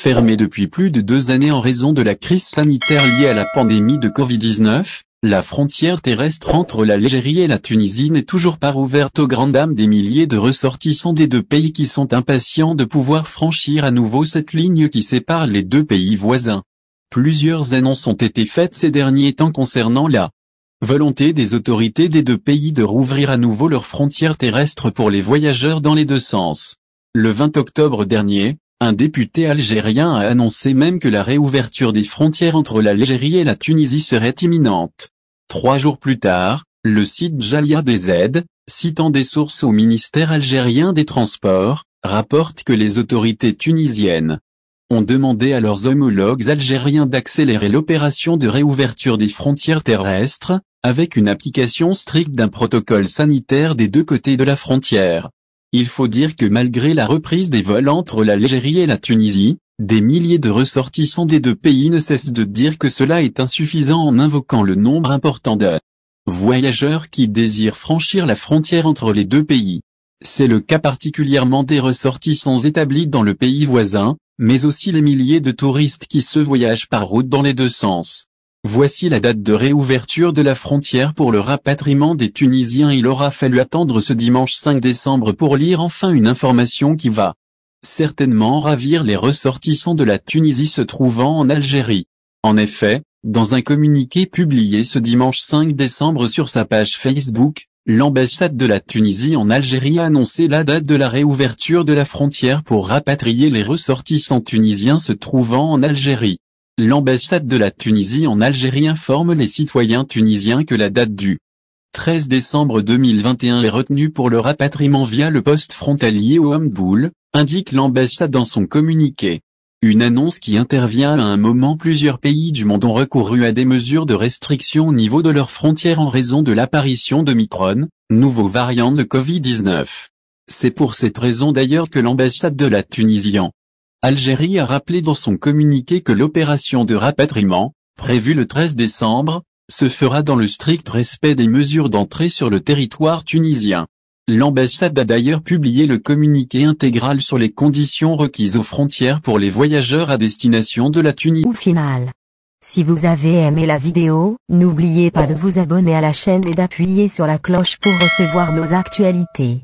Fermée depuis plus de 2 années en raison de la crise sanitaire liée à la pandémie de Covid-19, la frontière terrestre entre l'Algérie et la Tunisie n'est toujours pas rouverte aux grandes dames des milliers de ressortissants des deux pays qui sont impatients de pouvoir franchir à nouveau cette ligne qui sépare les deux pays voisins. Plusieurs annonces ont été faites ces derniers temps concernant la volonté des autorités des deux pays de rouvrir à nouveau leurs frontières terrestres pour les voyageurs dans les deux sens. Le 20 octobre dernier, un député algérien a annoncé même que la réouverture des frontières entre l'Algérie et la Tunisie serait imminente. 3 jours plus tard, le site Jalia DZ, citant des sources au ministère algérien des Transports, rapporte que les autorités tunisiennes ont demandé à leurs homologues algériens d'accélérer l'opération de réouverture des frontières terrestres, avec une application stricte d'un protocole sanitaire des deux côtés de la frontière. Il faut dire que malgré la reprise des vols entre l'Algérie et la Tunisie, des milliers de ressortissants des deux pays ne cessent de dire que cela est insuffisant en invoquant le nombre important de voyageurs qui désirent franchir la frontière entre les deux pays. C'est le cas particulièrement des ressortissants établis dans le pays voisin, mais aussi les milliers de touristes qui se voyagent par route dans les deux sens. Voici la date de réouverture de la frontière pour le rapatriement des Tunisiens. Il aura fallu attendre ce dimanche 5 décembre pour lire enfin une information qui va certainement ravir les ressortissants de la Tunisie se trouvant en Algérie. En effet, dans un communiqué publié ce dimanche 5 décembre sur sa page Facebook, l'ambassade de la Tunisie en Algérie a annoncé la date de la réouverture de la frontière pour rapatrier les ressortissants tunisiens se trouvant en Algérie. L'ambassade de la Tunisie en Algérie informe les citoyens tunisiens que la date du 13 décembre 2021 est retenue pour le rapatriement via le poste frontalier au Hamboul, indique l'ambassade dans son communiqué. Une annonce qui intervient à un moment où plusieurs pays du monde ont recouru à des mesures de restriction au niveau de leurs frontières en raison de l'apparition d'Omicron, nouveau variant de Covid-19. C'est pour cette raison d'ailleurs que l'ambassade de la Tunisie en Algérie a rappelé dans son communiqué que l'opération de rapatriement, prévue le 13 décembre, se fera dans le strict respect des mesures d'entrée sur le territoire tunisien. L'ambassade a d'ailleurs publié le communiqué intégral sur les conditions requises aux frontières pour les voyageurs à destination de la Tunisie. Au final, si vous avez aimé la vidéo, n'oubliez pas de vous abonner à la chaîne et d'appuyer sur la cloche pour recevoir nos actualités.